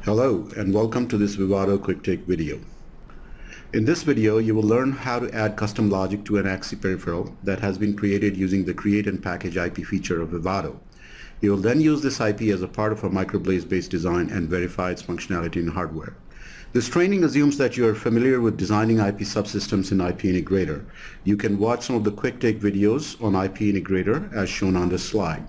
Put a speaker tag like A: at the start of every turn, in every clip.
A: Hello and welcome to this Vivado Quick Take video. In this video you will learn how to add custom logic to an AXI peripheral that has been created using the Create and Package IP feature of Vivado. You will then use this IP as a part of a microblaze based design and verify its functionality in hardware. This training assumes that you are familiar with designing IP subsystems in IP Integrator. You can watch some of the Quick Take videos on IP Integrator as shown on this slide.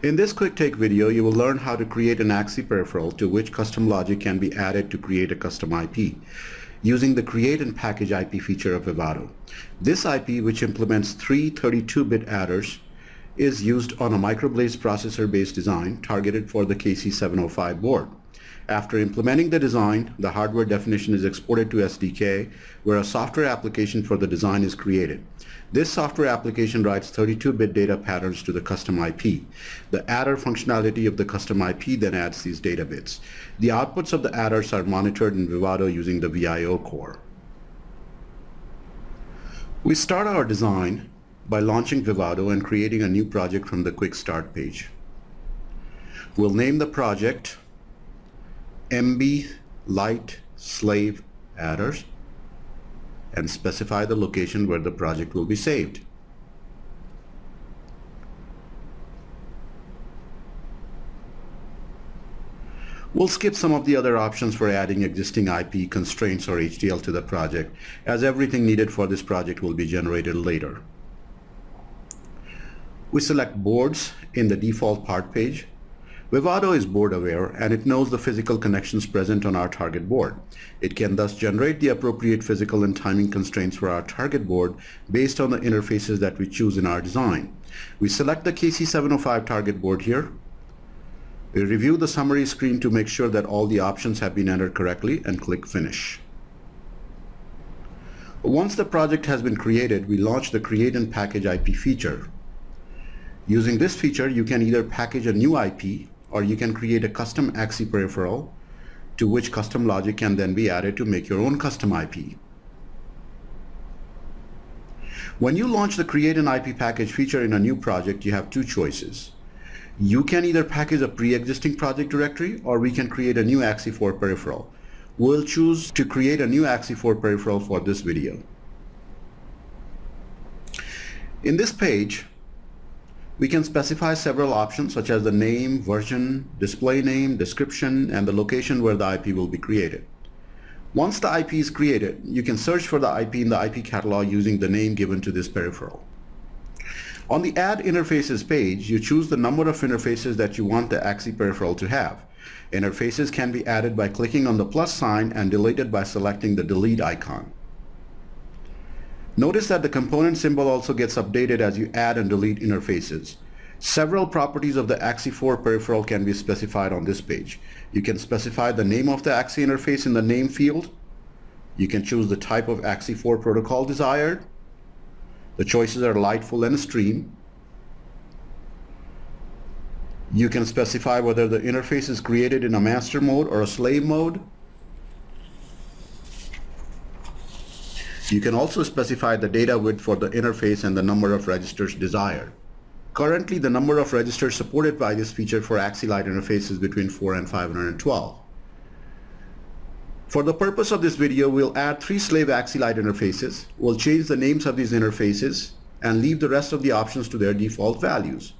A: In this quick take video, you will learn how to create an AXI peripheral to which custom logic can be added to create a custom IP using the Create and Package IP feature of Vivado. This IP, which implements three 32-bit adders, is used on a microblaze processor-based design targeted for the KC705 board. After implementing the design, the hardware definition is exported to SDK, where a software application for the design is created. This software application writes 32-bit data patterns to the custom IP. The adder functionality of the custom IP then adds these data bits. The outputs of the adders are monitored in Vivado using the VIO core. We start our design by launching Vivado and creating a new project from the Quick Start page. We'll name the project MB Light Slave Adders and specify the location where the project will be saved. We'll skip some of the other options for adding existing IP constraints or HDL to the project, as everything needed for this project will be generated later. We select boards in the default part page. Vivado is board aware and it knows the physical connections present on our target board. It can thus generate the appropriate physical and timing constraints for our target board based on the interfaces that we choose in our design. We select the KC705 target board here. We review the summary screen to make sure that all the options have been entered correctly and click Finish. Once the project has been created, we launch the Create and Package IP feature. Using this feature, you can either package a new IP or you can create a custom AXI peripheral to which custom logic can then be added to make your own custom IP. When you launch the Create an IP Package feature in a new project, you have two choices. You can either package a pre-existing project directory or we can create a new AXI4 peripheral. We'll choose to create a new AXI4 peripheral for this video. In this page, we can specify several options such as the name, version, display name, description, and the location where the IP will be created. Once the IP is created, you can search for the IP in the IP catalog using the name given to this peripheral. On the Add Interfaces page, you choose the number of interfaces that you want the AXI peripheral to have. Interfaces can be added by clicking on the plus sign and deleted by selecting the delete icon. Notice that the component symbol also gets updated as you add and delete interfaces. Several properties of the AXI4 peripheral can be specified on this page. You can specify the name of the AXI interface in the name field. You can choose the type of AXI4 protocol desired. The choices are light, full, and stream. You can specify whether the interface is created in a master mode or a slave mode. You can also specify the data width for the interface and the number of registers desired. Currently, the number of registers supported by this feature for AXI Lite interface is between 4 and 512. For the purpose of this video, we'll add 3 slave AXI Lite interfaces. We'll change the names of these interfaces and leave the rest of the options to their default values.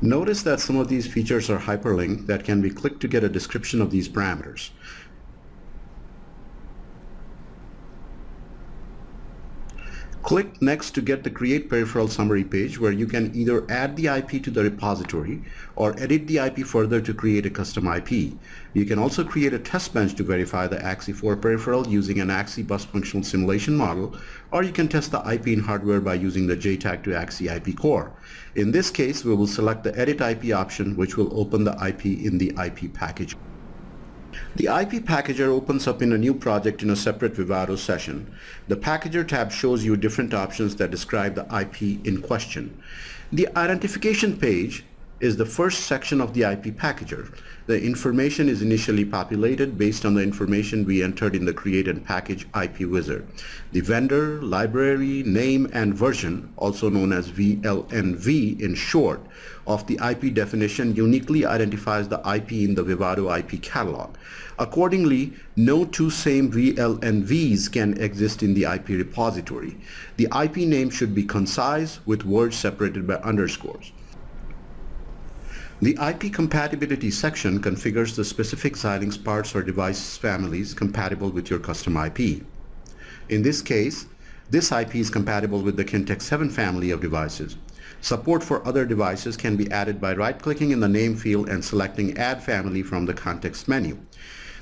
A: Notice that some of these features are hyperlinked that can be clicked to get a description of these parameters. Click Next to get the Create Peripheral Summary page where you can either add the IP to the repository or edit the IP further to create a custom IP. You can also create a test bench to verify the AXI4 peripheral using an AXI bus functional simulation model, or you can test the IP in hardware by using the JTAG to AXI IP core. In this case, we will select the Edit IP option, which will open the IP in the IP package. The IP Packager opens up in a new project in a separate Vivado session. The Packager tab shows you different options that describe the IP in question. The identification page is the first section of the IP packager. The information is initially populated based on the information we entered in the create and package IP wizard. The vendor, library, name, and version, also known as VLNV in short, of the IP definition uniquely identifies the IP in the Vivado IP catalog. Accordingly, no two same VLNVs can exist in the IP repository. The IP name should be concise with words separated by underscores. The IP compatibility section configures the specific Xilinx parts or device families compatible with your custom IP. In this case, this IP is compatible with the Kintex 7 family of devices. Support for other devices can be added by right-clicking in the name field and selecting Add Family from the context menu.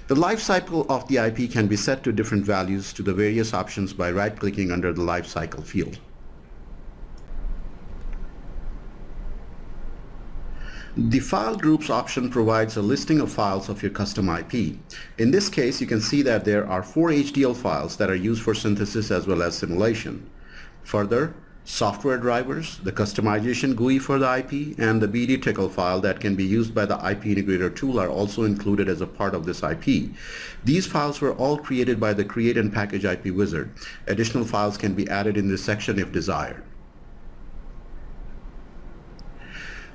A: The lifecycle of the IP can be set to different values to the various options by right-clicking under the lifecycle field. The File Groups option provides a listing of files of your custom IP. In this case, you can see that there are 4 HDL files that are used for synthesis as well as simulation. Further, software drivers, the customization GUI for the IP, and the BD-tickle file that can be used by the IP Integrator tool are also included as a part of this IP. These files were all created by the Create and Package IP wizard. Additional files can be added in this section if desired.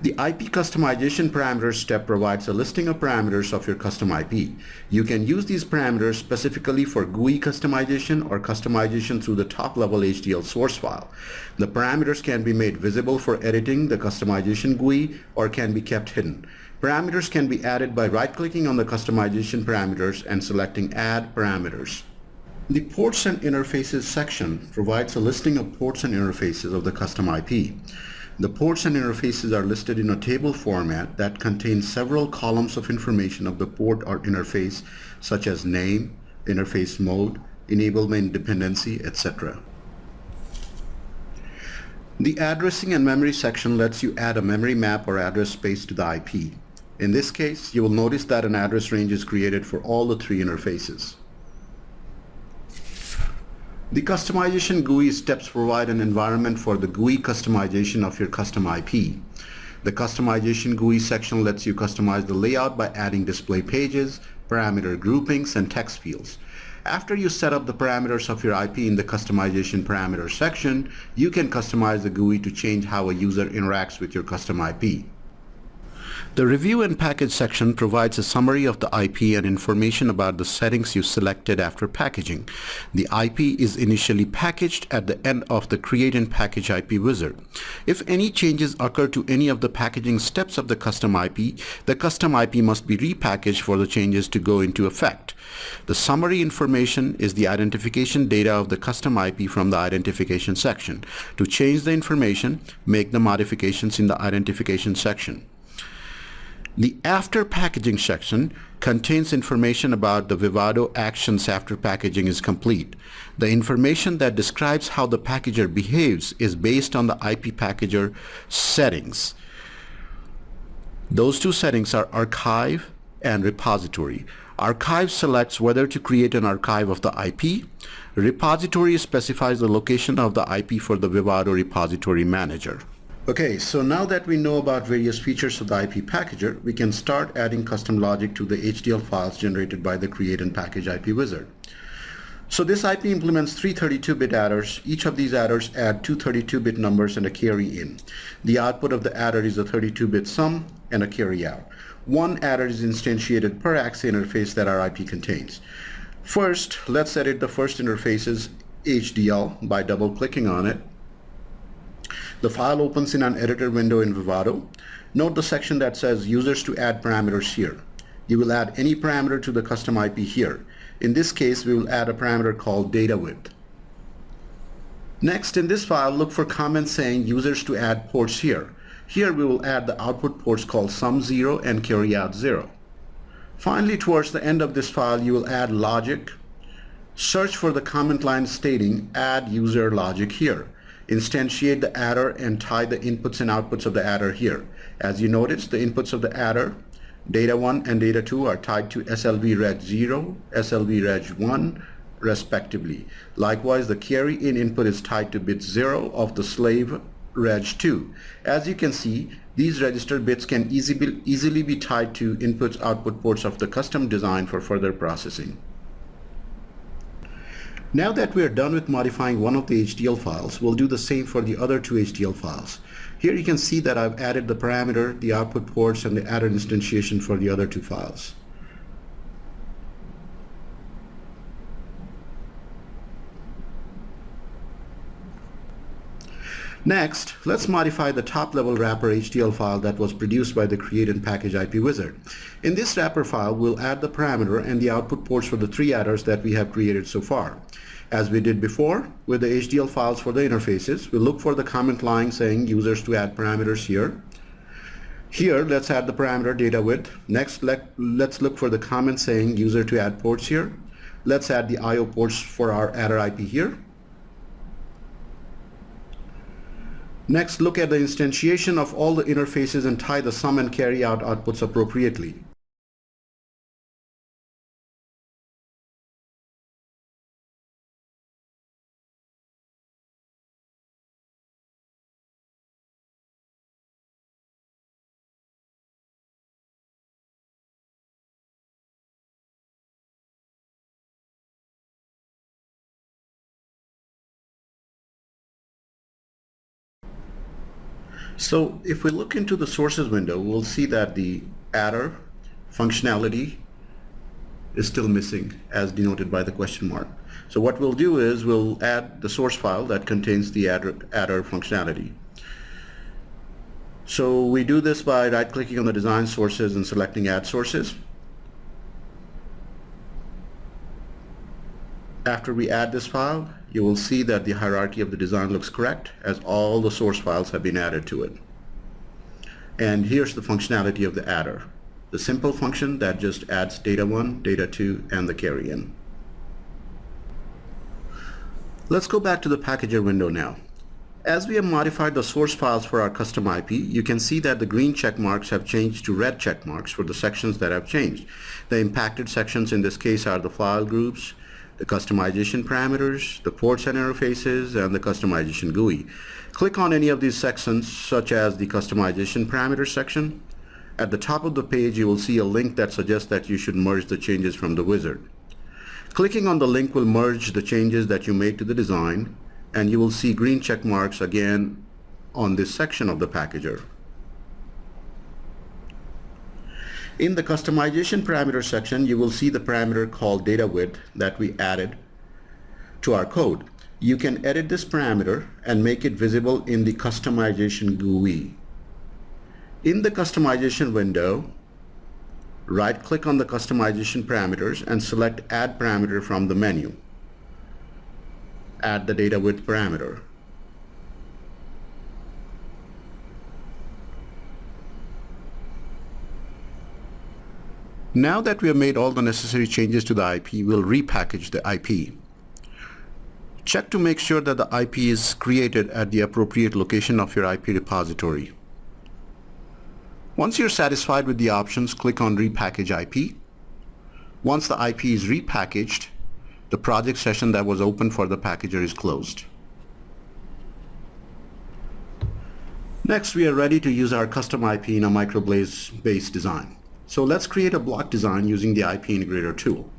A: The IP customization parameters step provides a listing of parameters of your custom IP. You can use these parameters specifically for GUI customization or customization through the top-level HDL source file. The parameters can be made visible for editing the customization GUI or can be kept hidden. Parameters can be added by right-clicking on the customization parameters and selecting Add Parameters. The Ports and Interfaces section provides a listing of ports and interfaces of the custom IP. The ports and interfaces are listed in a table format that contains several columns of information of the port or interface, such as name, interface mode, enablement dependency, etc. The Addressing and Memory section lets you add a memory map or address space to the IP. In this case, you will notice that an address range is created for all the 3 interfaces. The customization GUI steps provide an environment for the GUI customization of your custom IP. The customization GUI section lets you customize the layout by adding display pages, parameter groupings, and text fields. After you set up the parameters of your IP in the customization parameter section, you can customize the GUI to change how a user interacts with your custom IP. The Review and Package section provides a summary of the IP and information about the settings you selected after packaging. The IP is initially packaged at the end of the Create and Package IP wizard. If any changes occur to any of the packaging steps of the custom IP must be repackaged for the changes to go into effect. The summary information is the identification data of the custom IP from the identification section. To change the information, make the modifications in the identification section. The After Packaging section contains information about the Vivado actions after packaging is complete. The information that describes how the packager behaves is based on the IP packager settings. Those 2 settings are Archive and Repository. Archive selects whether to create an archive of the IP. Repository specifies the location of the IP for the Vivado Repository Manager. Okay, so now that we know about various features of the IP packager, we can start adding custom logic to the HDL files generated by the Create and Package IP wizard. So this IP implements 3 32-bit adders. Each of these adders add 2 32-bit numbers and a carry in. The output of the adder is a 32-bit sum and a carry out. 1 adder is instantiated per AXE interface that our IP contains. First, let's edit the first interface's HDL by double-clicking on it. The file opens in an editor window in Vivado. Note the section that says Users to add parameters here. You will add any parameter to the custom IP here. In this case, we will add a parameter called data width. Next, in this file, look for comments saying Users to add ports here. Here we will add the output ports called sum0 and carryout0. Finally, towards the end of this file, you will add logic. Search for the comment line stating add user logic here. Instantiate the adder and tie the inputs and outputs of the adder here. As you notice, the inputs of the adder, data 1 and data 2, are tied to SLV Reg 0, SLV Reg 1, respectively. Likewise, the carry in input is tied to bit 0 of the slave Reg 2. As you can see, These register bits can easily be tied to inputs-output ports of the custom design for further processing. Now that we are done with modifying one of the HDL files, we'll do the same for the other two HDL files. Here you can see that I've added the parameter, the output ports, and the added instantiation for the other two files. Next, let's modify the top-level wrapper HDL file that was produced by the Create and Package IP wizard. In this wrapper file, we'll add the parameter and the output ports for the three adders that we have created so far. As we did before with the HDL files for the interfaces, we'll look for the comment line saying users to add parameters here. Here, let's add the parameter data width. Next, let's look for the comment saying user to add ports here. Let's add the I/O ports for our adder IP here. Next, look at the instantiation of all the interfaces and tie the sum and carry out outputs appropriately. So if we look into the sources window, we'll see that the adder functionality is still missing as denoted by the question mark. So what we'll do is we'll add the source file that contains the adder functionality. So we do this by right-clicking on the design sources and selecting add sources. After we add this file, you will see that the hierarchy of the design looks correct as all the source files have been added to it. And here's the functionality of the adder. The simple function that just adds data 1, data 2, and the carry in. Let's go back to the packager window now. As we have modified the source files for our custom IP, you can see that the green check marks have changed to red check marks for the sections that have changed. The impacted sections in this case are the file groups, the customization parameters, the ports and interfaces, and the customization GUI. Click on any of these sections, such as the customization parameters section. At the top of the page, you will see a link that suggests that you should merge the changes from the wizard. Clicking on the link will merge the changes that you made to the design, and you will see green check marks again on this section of the packager. In the customization parameter section, you will see the parameter called data width that we added to our code. You can edit this parameter and make it visible in the customization GUI. In the customization window, right-click on the customization parameters and select Add Parameter from the menu. Add the data width parameter. Now that we have made all the necessary changes to the IP, we'll repackage the IP. Check to make sure that the IP is created at the appropriate location of your IP repository. Once you're satisfied with the options, click on Repackage IP. Once the IP is repackaged, the project session that was open for the packager is closed. Next, we are ready to use our custom IP in a microblaze-based design. So let's create a block design using the IP Integrator tool.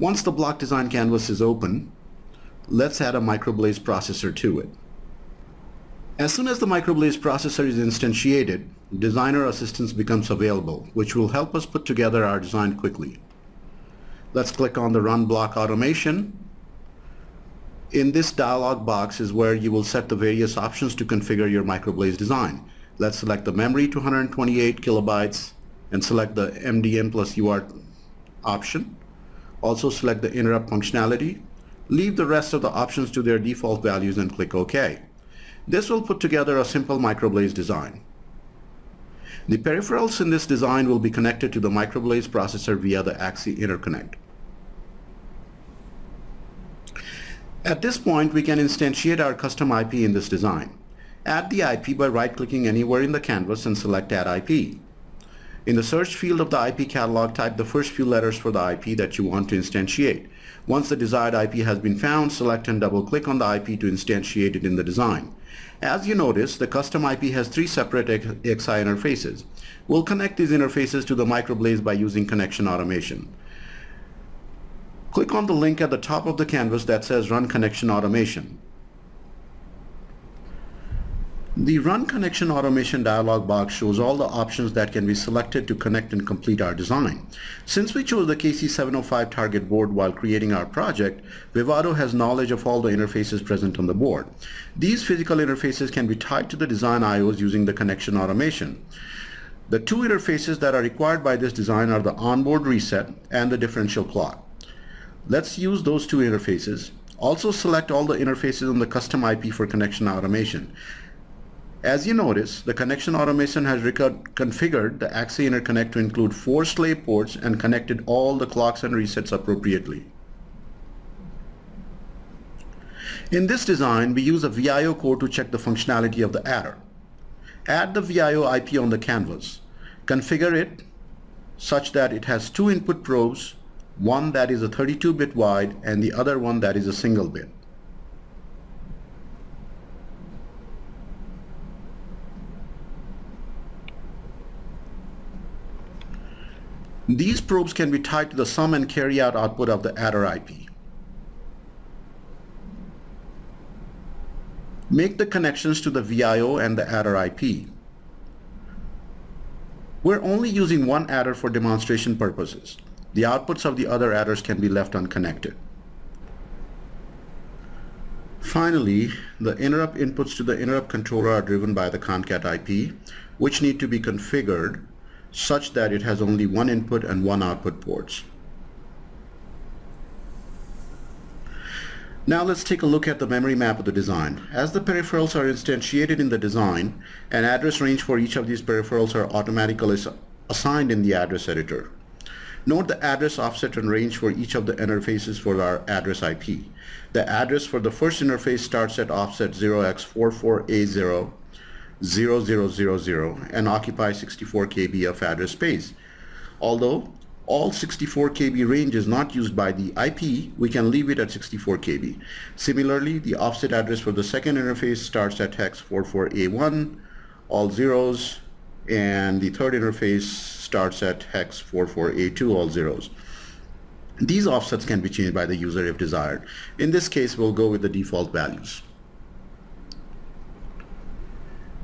A: Once the block design canvas is open, let's add a microblaze processor to it. As soon as the microblaze processor is instantiated, designer assistance becomes available, which will help us put together our design quickly. Let's click on the Run Block Automation. In this dialog box is where you will set the various options to configure your microblaze design. Let's select the memory to 128 kilobytes and select the MDM plus UART option. Also select the interrupt functionality. Leave the rest of the options to their default values and click OK. This will put together a simple microblaze design. The peripherals in this design will be connected to the microblaze processor via the AXI interconnect. At this point, we can instantiate our custom IP in this design. Add the IP by right-clicking anywhere in the canvas and select Add IP. In the search field of the IP catalog, type the first few letters for the IP that you want to instantiate. Once the desired IP has been found, select and double-click on the IP to instantiate it in the design. As you notice, the custom IP has three separate XI interfaces. We'll connect these interfaces to the microblaze by using connection automation. Click on the link at the top of the canvas that says Run Connection Automation. The Run Connection Automation dialog box shows all the options that can be selected to connect and complete our design. Since we chose the KC705 target board while creating our project, Vivado has knowledge of all the interfaces present on the board. These physical interfaces can be tied to the design IOs using the connection automation. The two interfaces that are required by this design are the onboard reset and the differential clock. Let's use those two interfaces. Also select all the interfaces on the custom IP for connection automation. As you notice, the connection automation has configured the AXI interconnect to include 4 slave ports and connected all the clocks and resets appropriately. In this design, we use a VIO core to check the functionality of the adder. Add the VIO IP on the canvas. Configure it such that it has 2 input probes, one that is a 32-bit wide and the other one that is a single bit. These probes can be tied to the sum and carry out output of the adder IP. Make the connections to the VIO and the adder IP. We're only using one adder for demonstration purposes. The outputs of the other adders can be left unconnected. Finally, the interrupt inputs to the interrupt controller are driven by the concat IP, which need to be configured such that it has only one input and one output ports. Now let's take a look at the memory map of the design. As the peripherals are instantiated in the design, an address range for each of these peripherals are automatically assigned in the address editor. Note the address, offset, and range for each of the interfaces for our address IP. The address for the first interface starts at offset 0x44A0 0000 and occupies 64 KB of address space. Although all 64 KB range is not used by the IP, we can leave it at 64 KB. Similarly, the offset address for the second interface starts at hex 44A1, all zeros, and the third interface starts at hex 44A2, all zeros. These offsets can be changed by the user if desired. In this case, we'll go with the default values.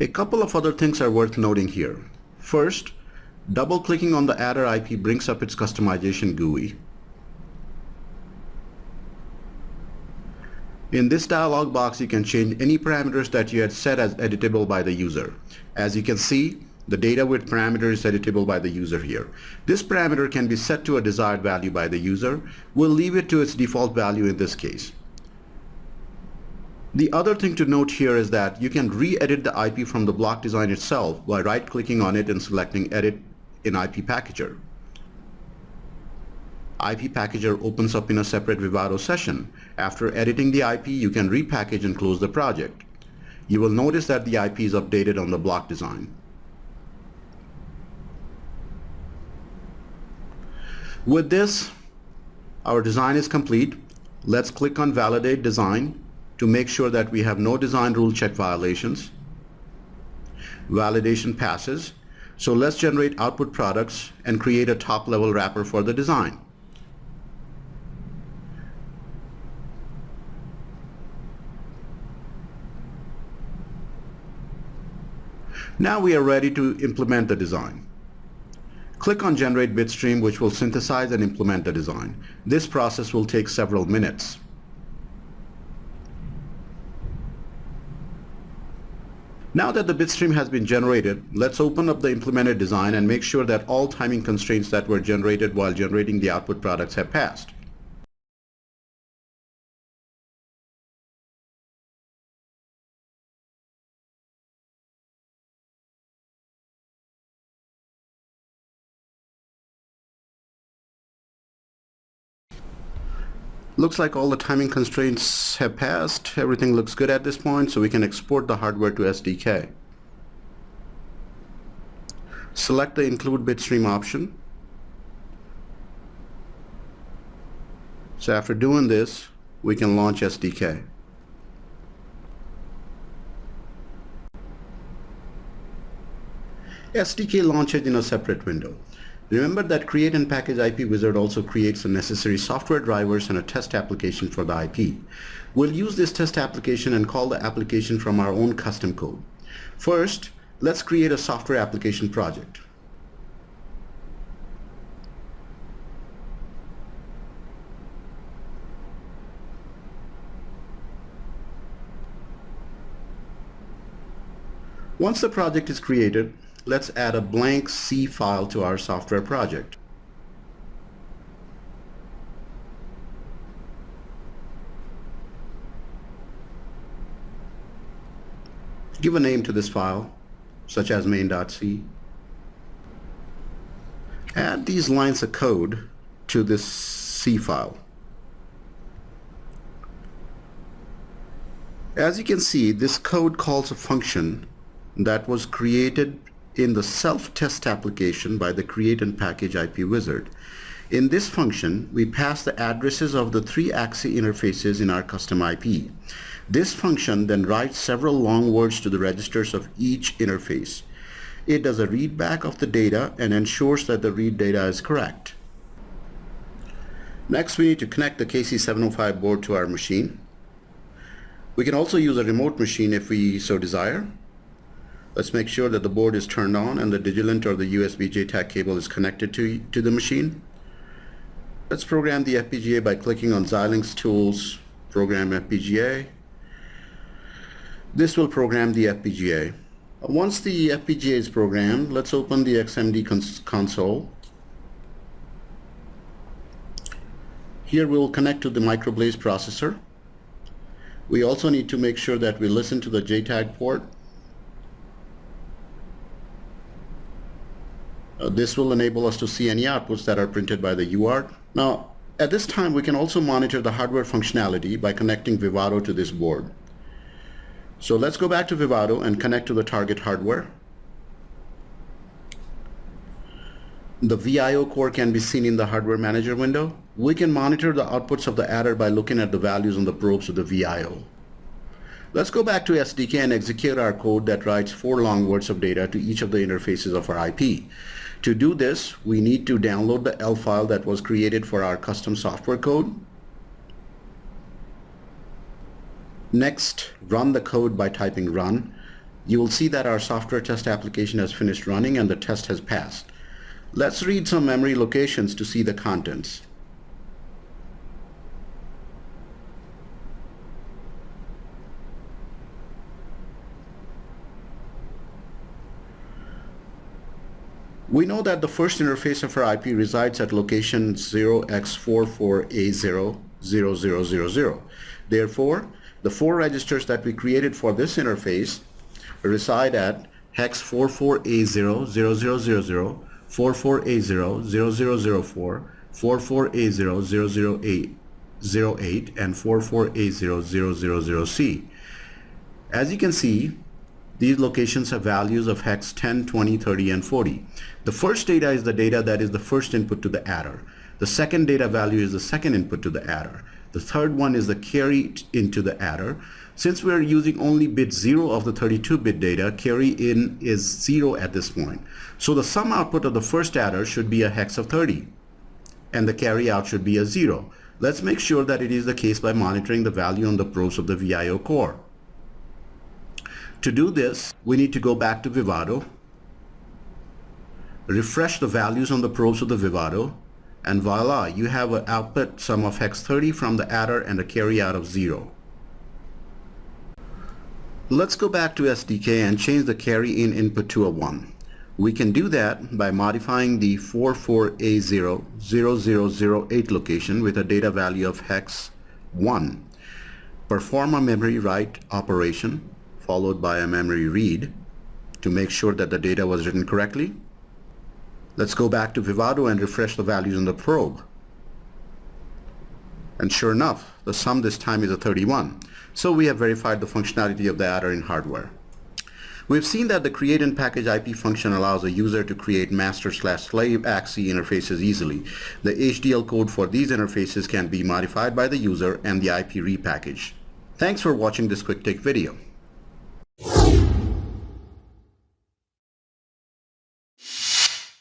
A: A couple of other things are worth noting here. First, double-clicking on the adder IP brings up its customization GUI. In this dialog box, you can change any parameters that you had set as editable by the user. As you can see, the data width parameter is editable by the user here. This parameter can be set to a desired value by the user. We'll leave it to its default value in this case. The other thing to note here is that you can re-edit the IP from the block design itself by right-clicking on it and selecting Edit in IP Packager. IP Packager opens up in a separate Vivado session. After editing the IP, you can repackage and close the project. You will notice that the IP is updated on the block design. With this, our design is complete. Let's click on Validate Design to make sure that we have no design rule check violations. Validation passes. So let's generate output products and create a top-level wrapper for the design. Now we are ready to implement the design. Click on Generate Bitstream, which will synthesize and implement the design. This process will take several minutes. Now that the bitstream has been generated, let's open up the implemented design and make sure that all timing constraints that were generated while generating the output products have passed. Looks like all the timing constraints have passed. Everything looks good at this point, so we can export the hardware to SDK. Select the Include Bitstream option. So after doing this, we can launch SDK. SDK launches in a separate window. Remember that Create and Package IP Wizard also creates the necessary software drivers and a test application for the IP. We'll use this test application and call the application from our own custom code. First, let's create a software application project. Once the project is created, let's add a blank C file to our software project. Give a name to this file, such as main.c. Add these lines of code to this C file. As you can see, this code calls a function that was created in the self-test application by the Create and Package IP Wizard. In this function, we pass the addresses of the 3 AXI interfaces in our custom IP. This function then writes several long words to the registers of each interface. It does a read back of the data and ensures that the read data is correct. Next, we need to connect the KC705 board to our machine. We can also use a remote machine if we so desire. Let's make sure that the board is turned on and the Digilent or the USB JTAG cable is connected to the machine. Let's program the FPGA by clicking on Xilinx Tools, Program FPGA. This will program the FPGA. Once the FPGA is programmed, let's open the XMD console. Here we will connect to the Microblaze processor. We also need to make sure that we listen to the JTAG port. This will enable us to see any outputs that are printed by the UART. Now, at this time, we can also monitor the hardware functionality by connecting Vivado to this board. So let's go back to Vivado and connect to the target hardware. The VIO core can be seen in the Hardware Manager window. We can monitor the outputs of the adder by looking at the values on the probes of the VIO. Let's go back to SDK and execute our code that writes 4 long words of data to each of the interfaces of our IP. To do this, we need to download the L file that was created for our custom software code. Next, run the code by typing run. You will see that our software test application has finished running and the test has passed. Let's read some memory locations to see the contents. We know that the first interface of our IP resides at location 0x44A00000. Therefore, the 4 registers that we created for this interface reside at hex 44A00000, 44A00004, 44A00008, and 44A00000C. As you can see, these locations have values of hex 10, 20, 30, and 40. The first data is the data that is the first input to the adder. The second data value is the second input to the adder. The third one is the carry into the adder. Since we are using only bit 0 of the 32-bit data, carry in is 0 at this point. So the sum output of the first adder should be a hex of 30, and the carry out should be a 0. Let's make sure that it is the case by monitoring the value on the probes of the VIO core. To do this, we need to go back to Vivado, refresh the values on the probes of the Vivado, and voila, you have an output sum of hex 30 from the adder and a carry out of 0. Let's go back to SDK and change the carry in input to a 1. We can do that by modifying the 44A00008 location with a data value of hex 1. Perform a memory write operation followed by a memory read to make sure that the data was written correctly. Let's go back to Vivado and refresh the values on the probe. And sure enough, the sum this time is a 31. So we have verified the functionality of the adder in hardware. We've seen that the create and package IP function allows a user to create master/slave AXI interfaces easily. The HDL code for these interfaces can be modified by the user and the IP repackaged. Thanks for watching this quick take video.